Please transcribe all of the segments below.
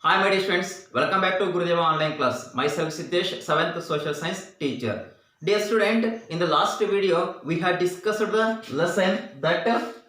Hi my dear students, welcome back to Gurudeva online class. Myself Siddesh, 7th social science teacher. Dear student, in the last video we had discussed the lesson that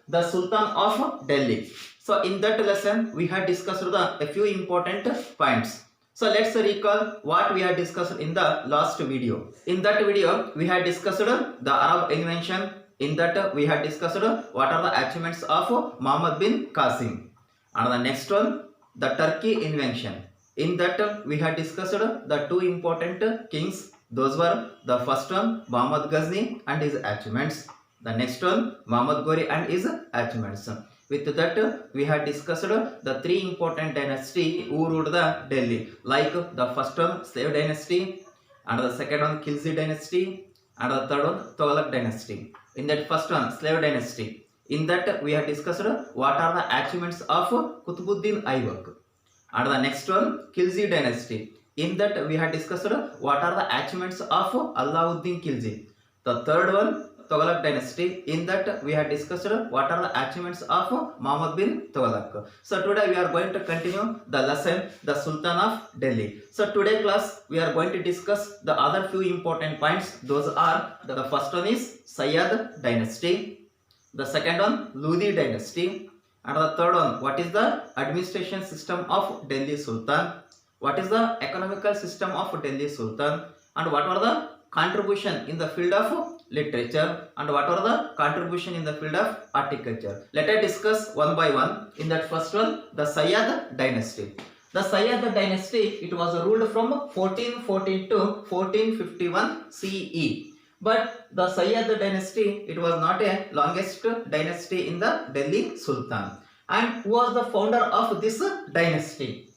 the Sultan of Delhi. So in that lesson we had discussed a few important points. So let's recall what we had discussed in the last video. In that video we had discussed the Arab invention. In that we had discussed what are the achievements of Muhammad bin Qasim. And the next one, the Turkey invention. In that we had discussed the two important kings. Those were the first one Muhammad Ghazni and his achievements. The next one Muhammad Ghori and his achievements. With that we had discussed the three important dynasty who ruled the Delhi. Like the first one Slave dynasty, and the second one Khilji dynasty, and the third one Tughlaq dynasty. In that first one Slave dynasty, in that we have discussed what are the achievements of Qutbuddin Aybak. And the next one Khilji dynasty. In that we have discussed what are the achievements of Alauddin Khilji. The third one Tughlaq dynasty. In that we have discussed what are the achievements of Muhammad bin Tughlaq. So today we are going to continue the lesson the Sultan of Delhi. So today class we are going to discuss the other few important points. Those are the first one is Sayada Dynasty. The second one Lodi dynasty, and the third one what is the administration system of Delhi Sultan, what is the economical system of Delhi Sultan, and what are the contribution in the field of literature, and what are the contribution in the field of horticulture. Let us discuss one by one. In that first one the Sayada dynasty. The Sayada dynasty, it was ruled from 1414 to 1451 CE. But the Sayada dynasty, it was not a longest dynasty in the Delhi Sultan. And who was the founder of this dynasty?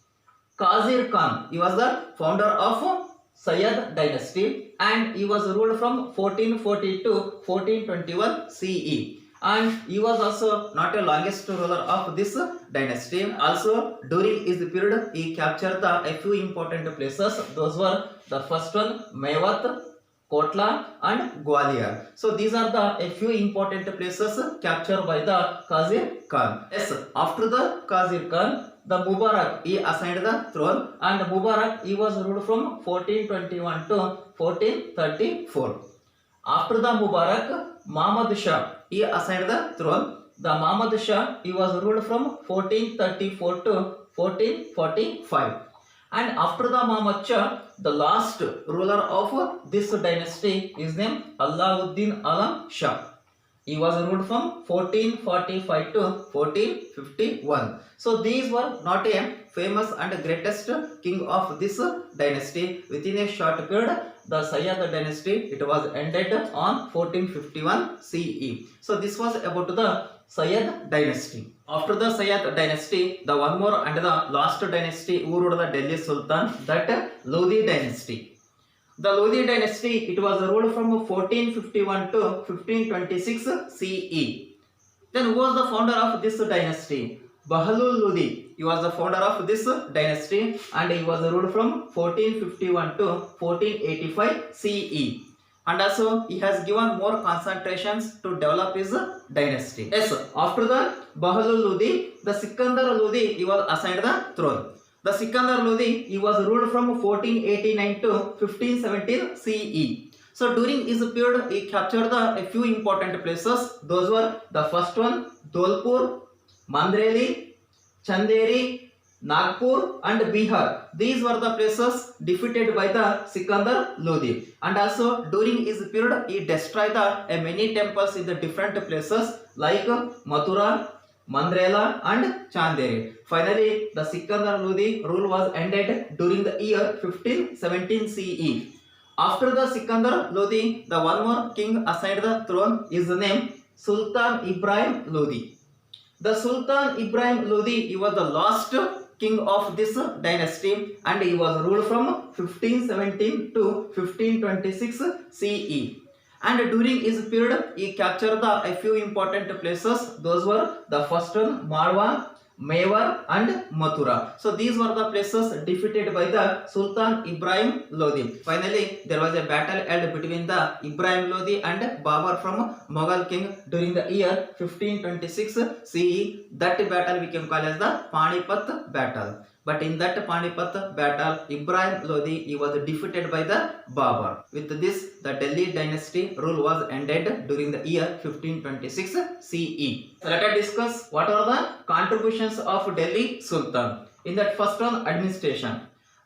Qazir Khan. He was the founder of Sayad dynasty and he was ruled from 1440 to 1421 CE. And he was also not a longest ruler of this dynasty. Also during his period he captured a few important places. Those were the first one Mewat, Kotla and Gwalior. So these are the a few important places captured by the Qazir Khan. Yes, after the Qazir Khan, the Mubarak he assigned the throne, and Mubarak he was ruled from 1421 to 1434. After the Mubarak, Muhammad Shah he assigned the throne. The Muhammad Shah he was ruled from 1434 to 1445. And after the Muhammad Shah, the last ruler of this dynasty is named Alauddin Alam Shah. He was ruled from 1445 to 1451. So these were not a famous and greatest king of this dynasty. Within a short period, the Sayada dynasty, it was ended on 1451 CE. So this was about the Sayad dynasty. After the Sayad dynasty, the one more and the last dynasty who ruled the Delhi Sultan, that Lodi dynasty. The Lodi dynasty, it was ruled from 1451 to 1526 CE. Then who was the founder of this dynasty? Bahlul Lodi. He was the founder of this dynasty and he was ruled from 1451 to 1485 CE. And also he has given more concentrations to develop his dynasty. Yes, after the Bahlul Lodi, the Sikandar Lodi he was assigned the throne. The Sikandar Lodi he was ruled from 1489 to 1517 CE. So during his period he captured a few important places. Those were the first one Dholpur, Mandreli, Chanderi, Nagpur and Bihar. These were the places defeated by the Sikandar Lodi. And also during his period he destroyed many temples in the different places like Mathura, Mandrela and Chanderi. Finally the Sikandar Lodi rule was ended during the year 1517 CE. After the Sikandar Lodi, the one more king assigned the throne is named Sultan Ibrahim Lodi. The Sultan Ibrahim Lodi, he was the last king of this dynasty and he was ruled from 1517 to 1526 CE. And during his period he captured a few important places. Those were the first one Marwa, Mewar and Mathura. So these were the places defeated by the Sultan Ibrahim Lodi. Finally, there was a battle held between the Ibrahim Lodi and Babur from Mughal king during the year 1526 CE. That battle we can call as the Panipat battle. But in that Panipat battle, Ibrahim Lodi he was defeated by the Babur. With this, the Delhi dynasty rule was ended during the year 1526 CE. So let us discuss what are the contributions of Delhi Sultan. In that first one, administration.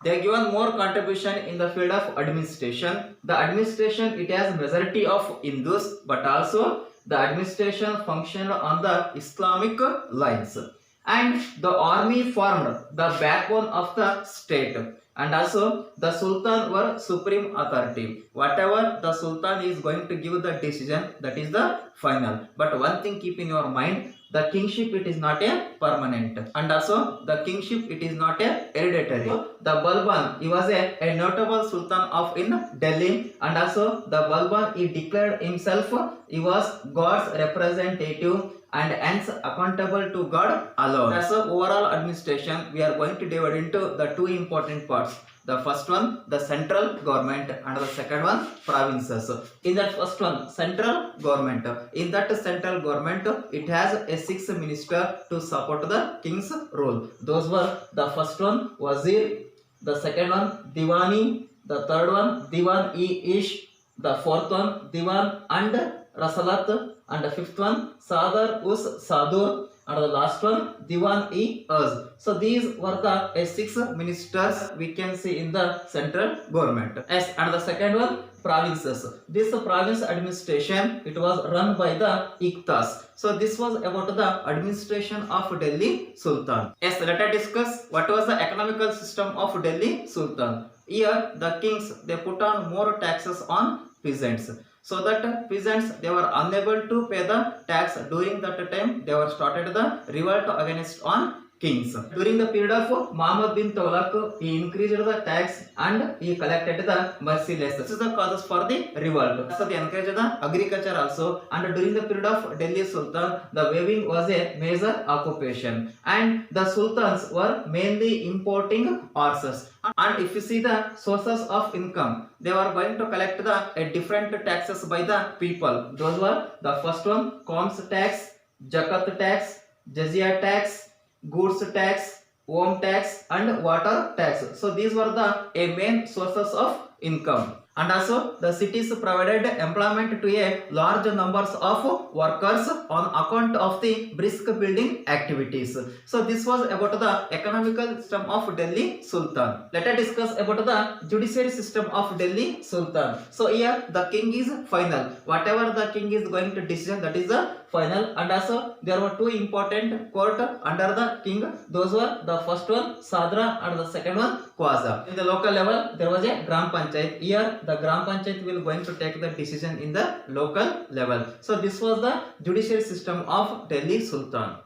They are given more contribution in the field of administration. The administration, it has majority of Hindus, but also the administration functioned on the Islamic lines. And the army formed the backbone of the state. And also the Sultan were supreme authority. Whatever the Sultan is going to give the decision, that is the final. But one thing keep in your mind, the kingship it is not a permanent, and also the kingship it is not a hereditary. The Balban he was a notable sultan of in Delhi, and also the Balban he declared himself he was God's representative and hence accountable to God alone. As a overall administration, we are going to divide into the two important parts. The first one, the central government, and the second one, provinces. In that first one, central government. In that central government, it has a 6 minister to support the king's rule. Those were the first one, Wazir, the second one, Diwani, the third one, Diwan-e-ish, the fourth one, Diwan and Rasalat, and the fifth one, Sadar-us-Sadur, and the last one, Diwan-e-uz. So these were the 6 ministers we can see in the central government. Yes, and the second one, provinces. This province administration, it was run by the Iktas. So this was about the administration of Delhi Sultan. Yes, let us discuss what was the economical system of Delhi Sultan. Here the kings they put on more taxes on peasants. So that peasants they were unable to pay the tax. During that time they were started the revolt against on kings. During the period of Muhammad bin Tughlaq, he increased the tax and he collected the merciless. This is the causes for the revolt. So they encouraged the agriculture also, and during the period of Delhi Sultan, the weaving was a major occupation, and the sultans were mainly importing horses. And if you see the sources of income, they were going to collect the different taxes by the people. Those were the first one, Comes tax, Zakat tax, Jizya tax, goods tax, home tax, and water tax. So these were the main sources of income. And also the cities provided employment to a large numbers of workers on account of the brisk building activities. So this was about the economical system of Delhi Sultan. Let us discuss about the judiciary system of Delhi Sultan. So here the king is final. Whatever the king is going to decision, that is the final. And also there were two important court under the king. Those were the first one Sadra and the second one Quaza. In the local level there was a Gram Panchayat. Here the Gram Panchayat will going to take the decision in the local level. So this was the judicial system of Delhi Sultan.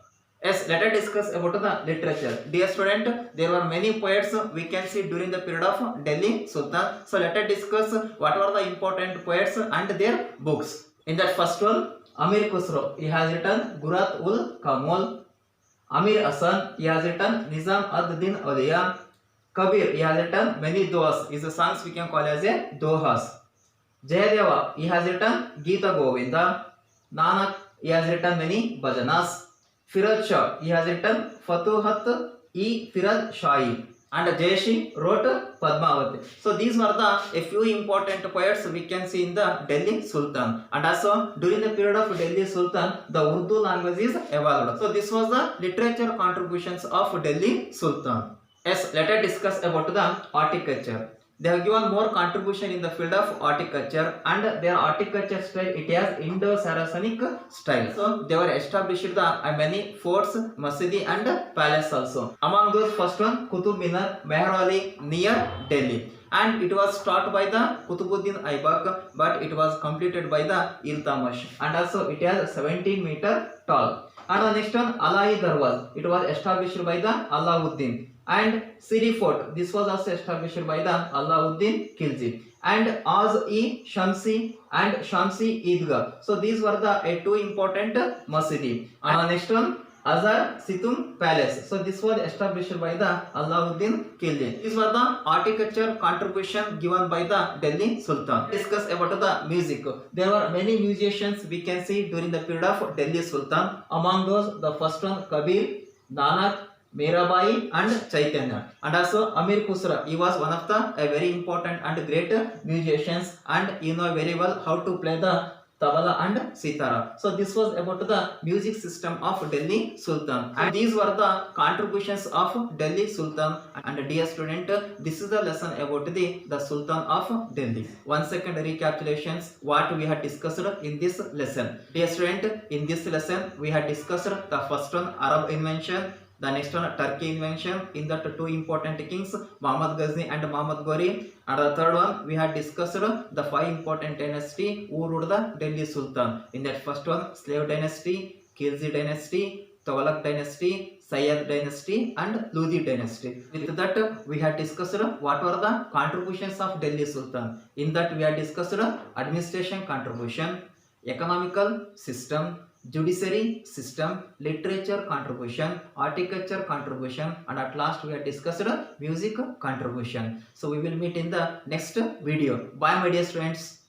Yes, let us discuss about the literature. Dear student, there were many poets we can see during the period of Delhi Sultan. So let us discuss what were the important poets and their books. In that first one, Amir Khusro, he has written Gurat-ul-Kamol. Amir Hasan, he has written Nizam ad-Din Awliya. Kabir, he has written many dohas. His songs we can call as a dohas. Jayadeva, he has written Gita Govinda. Nanak, he has written many bhajanas. Firaj Shah, he has written Fatuhat-e-Firaj Shahi. And Jayashi wrote Padmavati. So these were a few important poets we can see in the Delhi Sultan. And also during the period of Delhi Sultan, the Urdu language is evolved. So this was the literature contributions of Delhi Sultan. Yes, let us discuss about the horticulture. They have given more contribution in the field of horticulture, and their horticulture style, it has Indo-Saracenic style. So they were established the many forts, masjid and palace also. Among those, first one Qutub Minar, Mehrwali near Delhi, and it was started by the Qutubuddin Aibak, but it was completed by the Iltamash, and also it has 17 meter tall. And the next one Alai Darwaz, it was established by the Alauddin. And Siri Fort, this was also established by the Alauddin Khilji. And Az-e-Shamsi and Shamsi Idgah. So these were the two important masjid. And the next one Azhar Situm Palace. So this was established by the Alauddin Khilji. These were the horticulture contribution given by the Delhi Sultan. Discuss about the music. There were many musicians we can see during the period of Delhi Sultan. Among those, the first one Kabir, Nanak, Mirabai and Chaitanya. And also Amir Khusra, he was one of the very important and great musicians, and you know very well how to play the tabla and sitara. So this was about the music system of Delhi Sultan, and these were the contributions of Delhi Sultan. And dear student, this is the lesson about the Sultan of Delhi. 1 second recapitulations what we had discussed in this lesson. Dear student, in this lesson we had discussed the first one, Arab invention, the next one, Turkey invention. In that, two important kings, Muhammad Ghazni and Muhammad Ghori. And the third one, we had discussed the 5 important dynasty who ruled the Delhi Sultan. In that first one, Slave dynasty, Khilji dynasty, Tughlaq dynasty, Sayada Dynasty and Lodi Dynasty. With that, we had discussed what were the contributions of Delhi Sultan. In that, we had discussed administration contribution, economical system, judiciary system, literature contribution, horticulture contribution, and at last we have discussed music contribution. So we will meet in the next video. Bye my dear students.